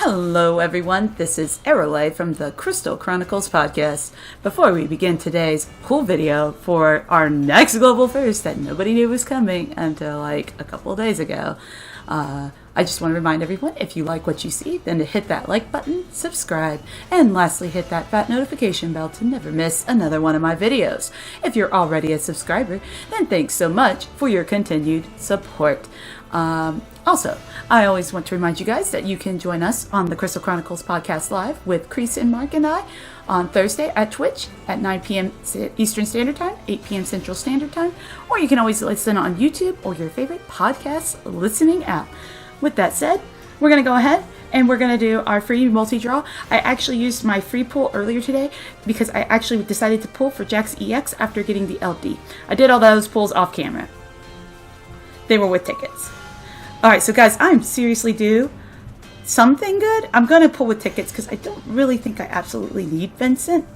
Hello everyone, this is Aarolei from the Crystal Chronicles podcast. Before we begin today's cool video for our next global first that nobody knew was coming until like a couple of days ago, I just want to remind everyone, if you like what you see, then to hit that like button, subscribe, and lastly hit that fat notification bell to never miss another one of my videos. If you're already a subscriber, then thanks so much for your continued support. Also, I always want to remind you guys that you can join us on the Crystal Chronicles podcast live with Kriese and I on Thursday at Twitch at 9 p.m. Eastern Standard Time, 8 p.m. Central Standard Time, or you can always listen on YouTube or your favorite podcast listening app. With that said, we're going to go ahead and we're going to do our free multi-draw. I actually used my free pull earlier today because I actually decided to pull for Jack's EX after getting the LD. I did all those pulls off camera. They were with tickets. Alright, so guys, I'm seriously due something good. I'm going to pull with tickets because I don't really think I absolutely need Vincent.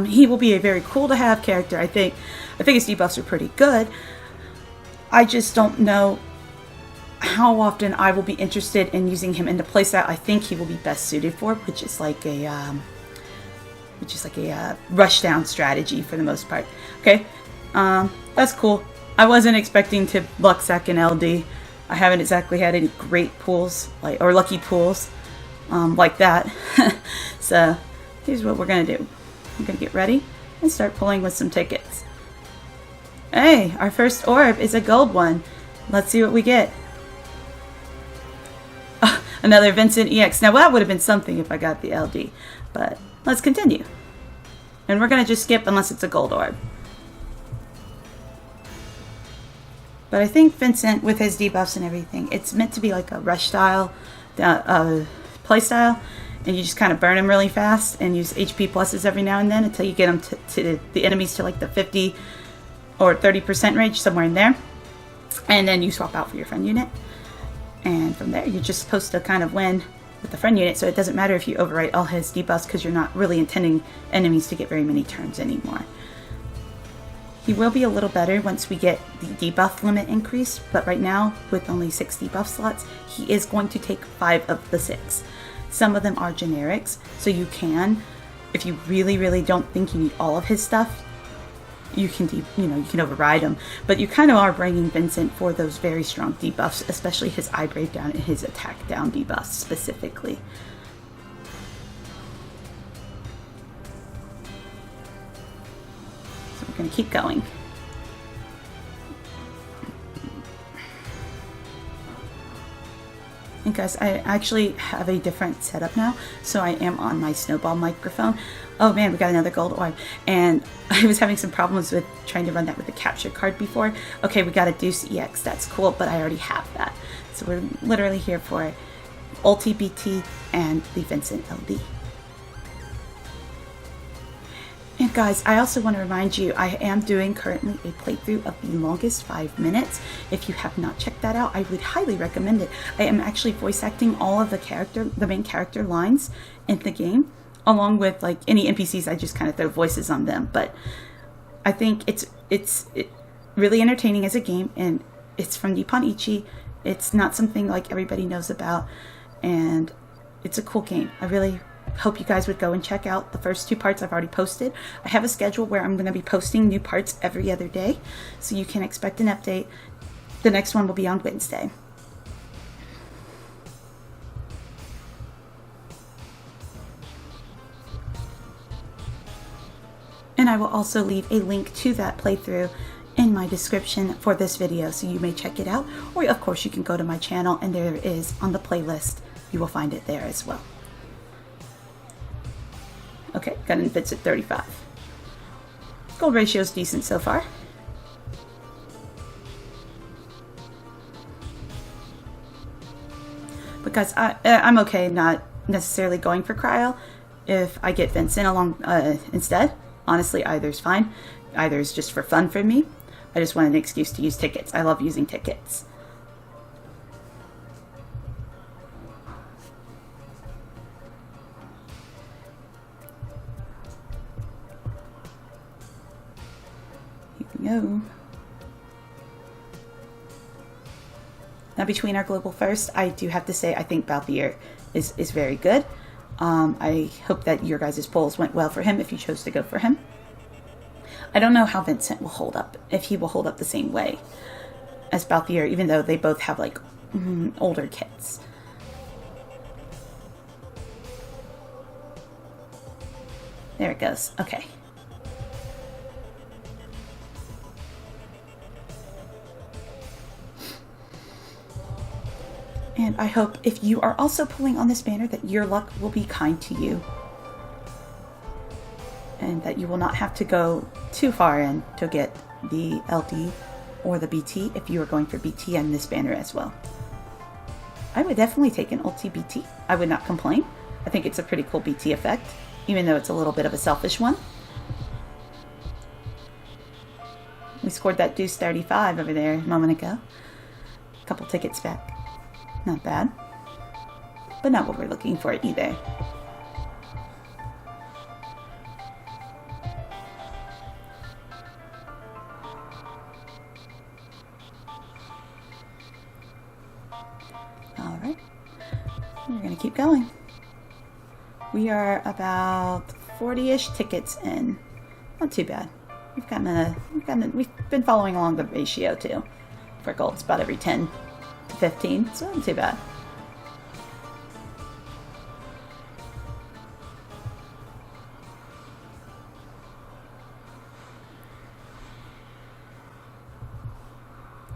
He will be a very cool to have character, I think. I think his debuffs are pretty good. I just don't know how often I will be interested in using him in the place that I think he will be best suited for, which is like a rushdown strategy for the most part. Okay, that's cool. I wasn't expecting to luck sack an LD. I haven't exactly had any great pulls, or lucky pulls, like that. So here's what we're gonna do. We're gonna get ready and start pulling with some tickets. Hey, our first orb is a gold one. Let's see what we get. Another Vincent EX. Now that would have been something if I got the LD, but let's continue. And we're gonna just skip unless it's a gold orb. But I think Vincent, with his debuffs and everything, it's meant to be like a rush style play style, and you just kind of burn him really fast and use HP pluses every now and then until you get them to the enemies to like the 50 or 30% range, somewhere in there, and then you swap out for your friend unit, and from there you're just supposed to kind of win with the friend unit, so it doesn't matter if you overwrite all his debuffs because you're not really intending enemies to get very many turns anymore. He will be a little better once we get the debuff limit increased, but right now, with only 6 debuff slots, he is going to take 5 of the 6. Some of them are generics, so you can, if you really don't think you need all of his stuff, you can override them. But you kind of are bringing Vincent for those very strong debuffs, especially his eye breakdown and his attack down debuffs specifically. Going to keep going. And guys, I actually have a different setup now, so I am on my snowball microphone. Oh man, we got another gold orb, and I was having some problems with trying to run that with the capture card before. Okay, we got a Deuce EX, that's cool, but I already have that. So we're literally here for Ulti BT and the Vincent LD. And guys, I also want to remind you, I am doing currently a playthrough of the longest 5 minutes. If you have not checked that out, I would highly recommend it. I am actually voice acting all of the main character lines in the game, along with like any NPCs. I just kind of throw voices on them. But I think it's really entertaining as a game, and it's from Nippon Ichi. It's not something like everybody knows about, and it's a cool game. I really hope you guys would go and check out the first 2 parts I've already posted. I have a schedule where I'm going to be posting new parts every other day, so you can expect an update. The next one will be on Wednesday. And I will also leave a link to that playthrough in my description for this video, so you may check it out, or of course you can go to my channel and there it is on the playlist. You will find it there as well. Okay, got an Vincent 35. Gold ratio is decent so far. But guys, I'm okay not necessarily going for cryo if I get Vincent along instead. Honestly, either's fine. Either is just for fun for me. I just want an excuse to use tickets. I love using tickets. Here we go. That between our global first, I do have to say I think Balthier is very good. I hope that your guys' polls went well for him if you chose to go for him. I don't know how Vincent will hold up, if he will hold up the same way as Balthier, even though they both have like older kits. There it goes. Okay. And I hope if you are also pulling on this banner that your luck will be kind to you. And that you will not have to go too far in to get the LD or the BT if you are going for BT on this banner as well. I would definitely take an ulti BT. I would not complain. I think it's a pretty cool BT effect, even though it's a little bit of a selfish one. We scored that deuce 35 over there a moment ago. A couple tickets back. Not bad. But not what we're looking for either. Alright. We're going to keep going. We are about 40-ish tickets in. Not too bad. We've been following along the ratio too. For gold, it's about every 10 to 15, so not too bad.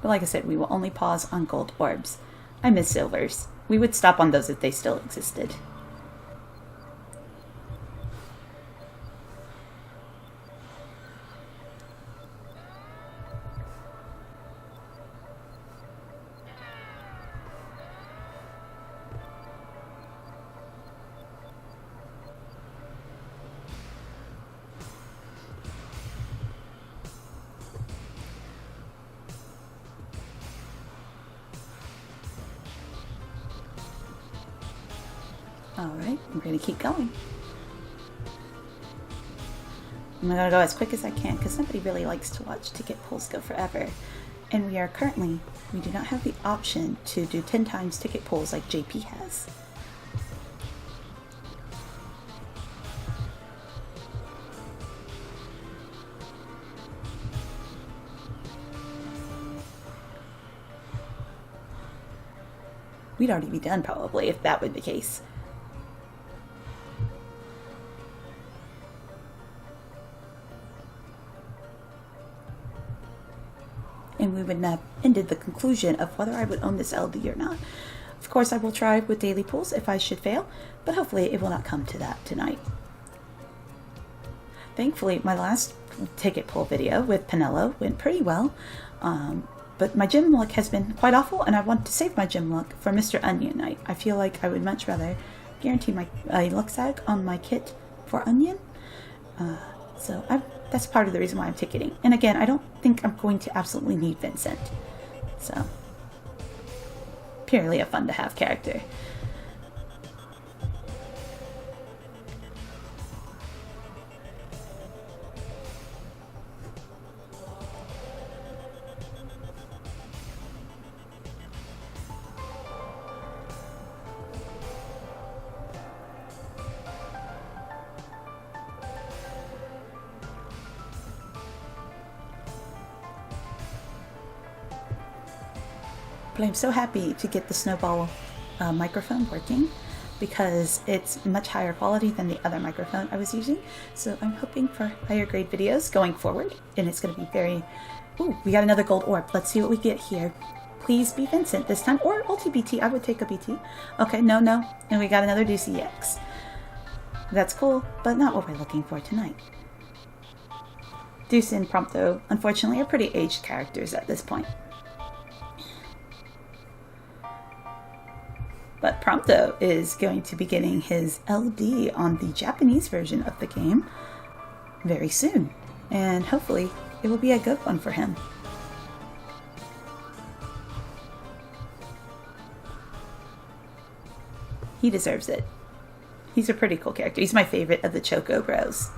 But like I said, we will only pause on gold orbs. I miss silvers. We would stop on those if they still existed. Alright, I'm going to keep going. I'm going to go as quick as I can because nobody really likes to watch ticket pulls go forever. And we do not have the option to do 10 times ticket pulls like JP has. We'd already be done probably if that were the case. And we would have ended the conclusion of whether I would own this LD or not. Of course, I will try with daily pulls if I should fail, but hopefully it will not come to that tonight. Thankfully, my last ticket pull video with Pinello went pretty well, but my gym luck has been quite awful, and I want to save my gym luck for Mr. Onion Night. I feel like I would much rather guarantee my luck sag on my kit for Onion. That's part of the reason why I'm ticketing. And again, I don't think I'm going to absolutely need Vincent. So, purely a fun to have character. But I'm so happy to get the Snowball microphone working because it's much higher quality than the other microphone I was using. So I'm hoping for higher grade videos going forward, and it's going to be very... Ooh, we got another gold orb. Let's see what we get here. Please be Vincent this time, or ulti BT. I would take a BT. Okay, no. And we got another DCX. That's cool, but not what we're looking for tonight. Deuce and Prompto, unfortunately, are pretty aged characters at this point. But Prompto is going to be getting his LD on the Japanese version of the game very soon. And hopefully it will be a good one for him. He deserves it. He's a pretty cool character. He's my favorite of the Choco Bros.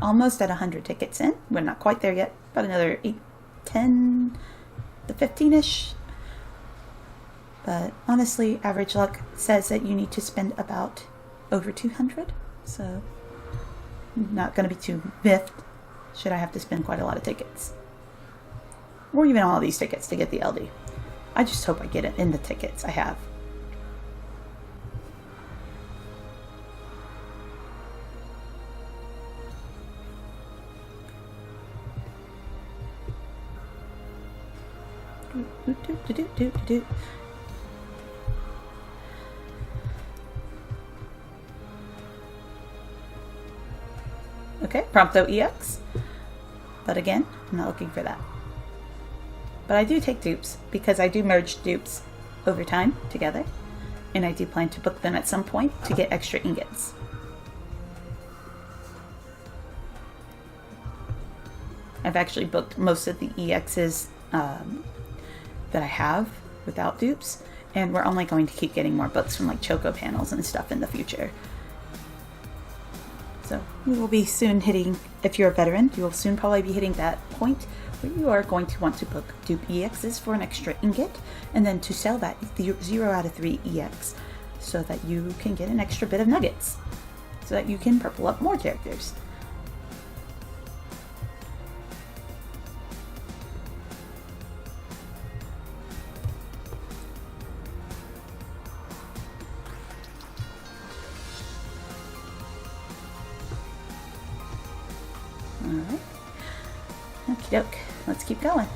almost at 100 tickets in. We're not quite there yet. About another 8, 10 to 15-ish. But honestly, average luck says that you need to spend about over 200. So not going to be too miffed should I have to spend quite a lot of tickets. Or even all these tickets to get the LD. I just hope I get it in the tickets I have. Okay, Prompto EX. But again, I'm not looking for that. But I do take dupes because I do merge dupes over time together. And I do plan to book them at some point to get extra ingots. I've actually booked most of the EXs that I have without dupes. And we're only going to keep getting more books from like Choco panels and stuff in the future. So we will be soon hitting, if you're a veteran, you will soon probably be hitting that point where you are going to want to book dupe EXs for an extra ingot, and then to sell that 0 out of 3 EX so that you can get an extra bit of nuggets, so that you can purple up more characters. Alright. Okie doke. Let's keep going.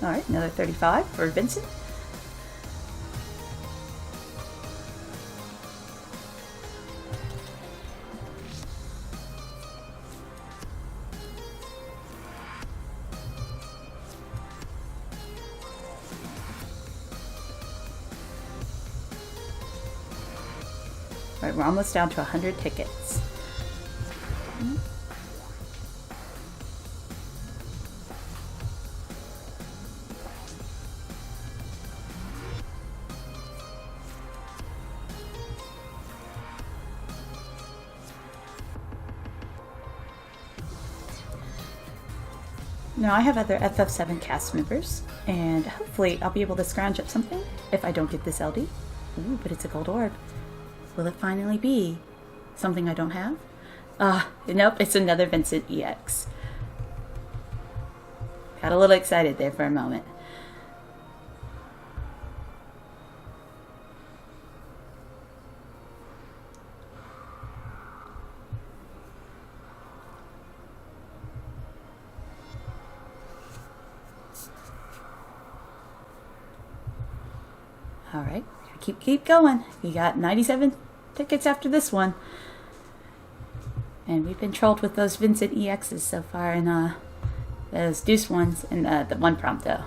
Alright, another 35 for Vincent. Alright, we're almost down to 100 tickets. Now I have other FF7 cast members, and hopefully I'll be able to scrounge up something if I don't get this LD. Ooh, but it's a gold orb. Will it finally be something I don't have? Nope, it's another Vincent EX. Got a little excited there for a moment. Alright, keep going. We got 97 tickets after this one. And we've been trolled with those Vincent EXs so far, and those Deuce ones, and the one Prompto.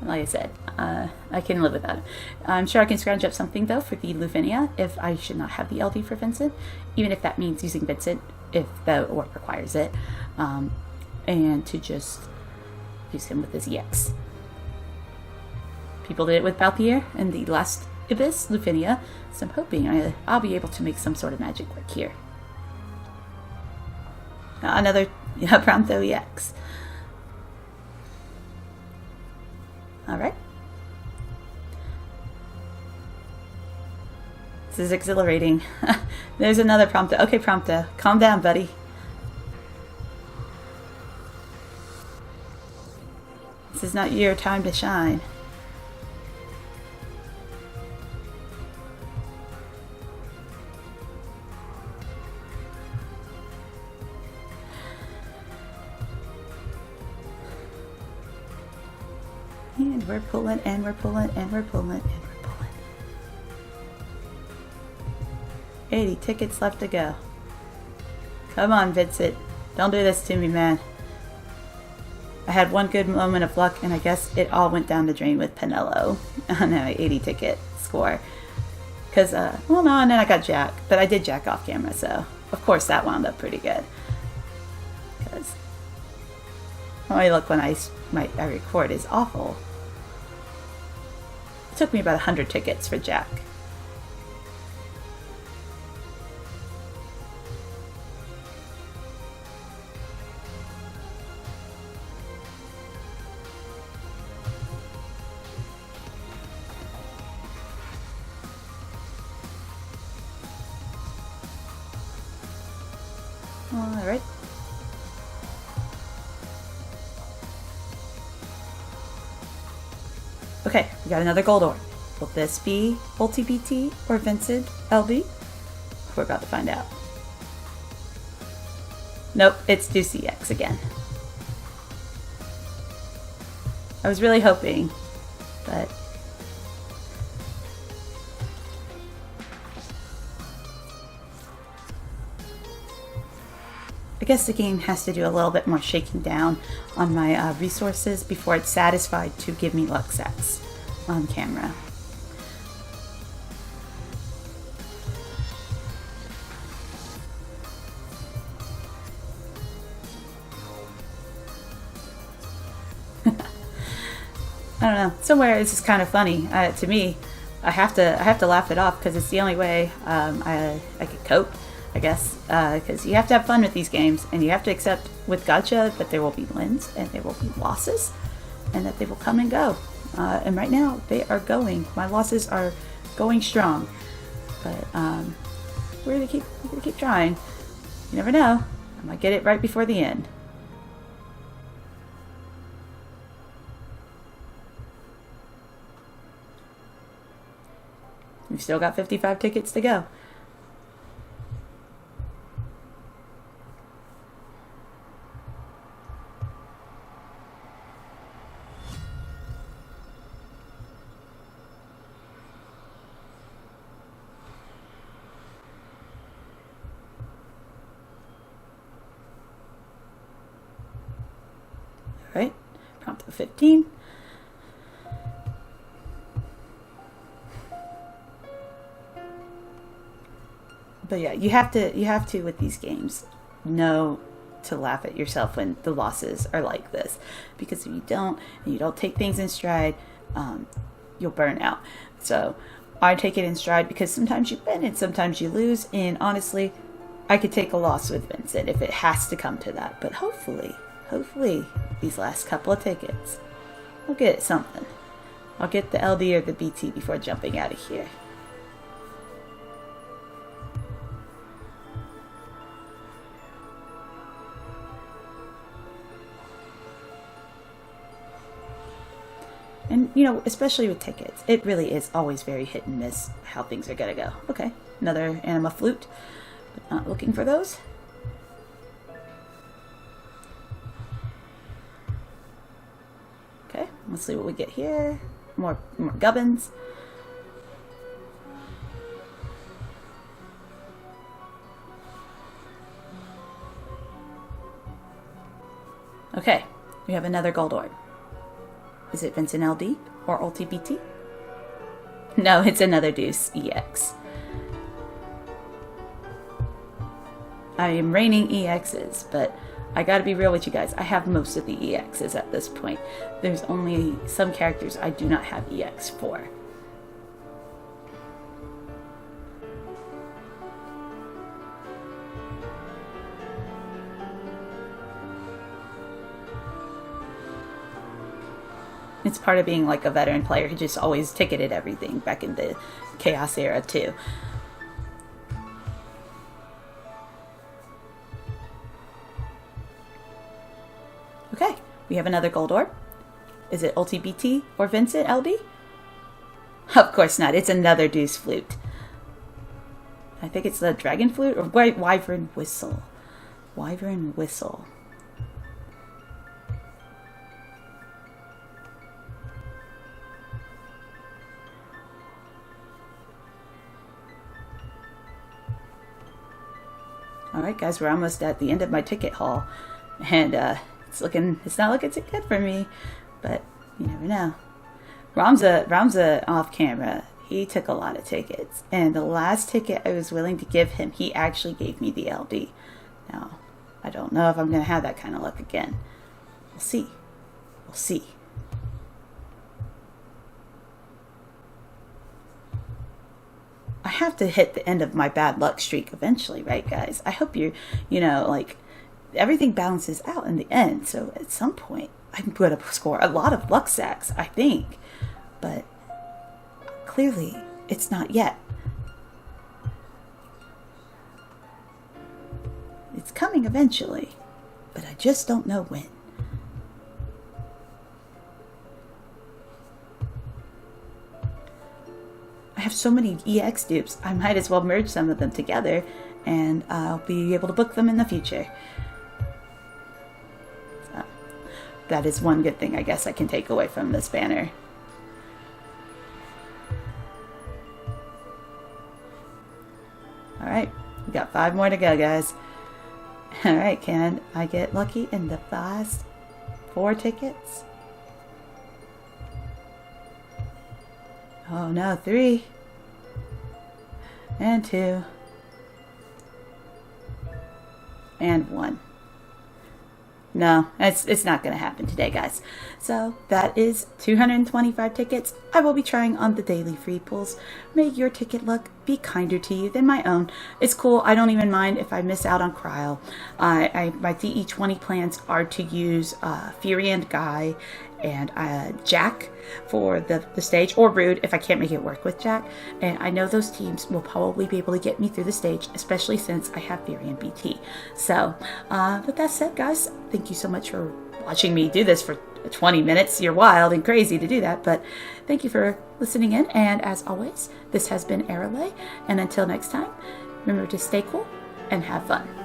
Like I said, I can live without it. I'm sure I can scrounge up something, though, for the Lufenia, if I should not have the LD for Vincent. Even if that means using Vincent, if the orb requires it. And to just use him with his EX. People did it with Balthier in the last Abyss, Lufenia, so I'm hoping I'll be able to make some sort of magic work here. Another Prompto EX. Alright. This is exhilarating. There's another Prompto. Okay, Prompto, calm down, buddy. This is not your time to shine. And we're pulling, and we're pulling, and we're pulling, and we're pulling. 80 tickets left to go. Come on, Vincent. Don't do this to me, man. I had one good moment of luck, and I guess it all went down the drain with Penelo on an 80 ticket score. Because, well, no, and then I got Jack. But I did Jack off camera, so of course that wound up pretty good. Because my luck when I record is awful. It took me about 100 tickets for Jack. Alright. Okay, we got another gold ore. Will this be UltiBT or Vincent LD? We're about to find out. Nope, it's DCX again. I was really hoping, but I guess the game has to do a little bit more shaking down on my resources before it's satisfied to give me luck sets on camera. I don't know. Somewhere this is kind of funny to me. I have to laugh it off because it's the only way I could cope, I guess. Because you have to have fun with these games, and you have to accept with Gacha that there will be wins and there will be losses, and that they will come and go. And right now they are going. My losses are going strong, but we're gonna keep trying. You never know. I might get it right before the end. We've still got 55 tickets to go. All right, prompt of 15. But yeah, you have to with these games know to laugh at yourself when the losses are like this, because if you don't and you don't take things in stride, you'll burn out. So I take it in stride because sometimes you win and sometimes you lose, and honestly, I could take a loss with Vincent if it has to come to that. But hopefully these last couple of tickets, I'll get something. I'll get the LD or the BT before jumping out of here. And, you know, especially with tickets, it really is always very hit and miss how things are going to go. Okay, another anima flute. But not looking for those. Okay, let's see what we get here. More gubbins. Okay, we have another gold orb. Is it Vincent LD or UltiBT? No, it's another Deuce EX. I am raining EXs, but I gotta be real with you guys. I have most of the EXs at this point. There's only some characters I do not have EX for. It's part of being like a veteran player who just always ticketed everything back in the Chaos era too. Okay, we have another gold orb. Is it UltiBT or Vincent LD? Of course not, it's another Deuce flute. I think it's the dragon flute or wyvern whistle. Wyvern whistle. Alright guys, we're almost at the end of my ticket haul, and it's not looking too good for me, but you never know. Ramza off camera, He took a lot of tickets. And the last ticket I was willing to give him, he actually gave me the LD. Now, I don't know if I'm going to have that kind of luck again. We'll see. We'll see. I have to hit the end of my bad luck streak eventually, right, guys? I hope you know, like, everything balances out in the end. So at some point, I'm going to score a lot of luck sacks, I think. But clearly, it's not yet. It's coming eventually, but I just don't know when. I have so many EX dupes, I might as well merge some of them together, and I'll be able to book them in the future. So, that is one good thing I guess I can take away from this banner. Alright, we got 5 more to go, guys. Alright, can I get lucky in the last 4 tickets? Oh no, 3. And 2. And 1. No, it's not going to happen today, guys. So that is 225 tickets I will be trying on the daily free pulls. May your ticket luck be kinder to you than my own. It's cool. I don't even mind if I miss out on Cryle. My DE20 plans are to use Fury and Guy and Jack for the stage, or Rude if I can't make it work with Jack. And I know those teams will probably be able to get me through the stage, especially since I have Fury and BT. So with that said, guys, thank you so much for watching me do this for 20 minutes. You're wild and crazy to do that, but thank you for listening in. And as always, this has been Aarolei, and until next time, remember to stay cool and have fun.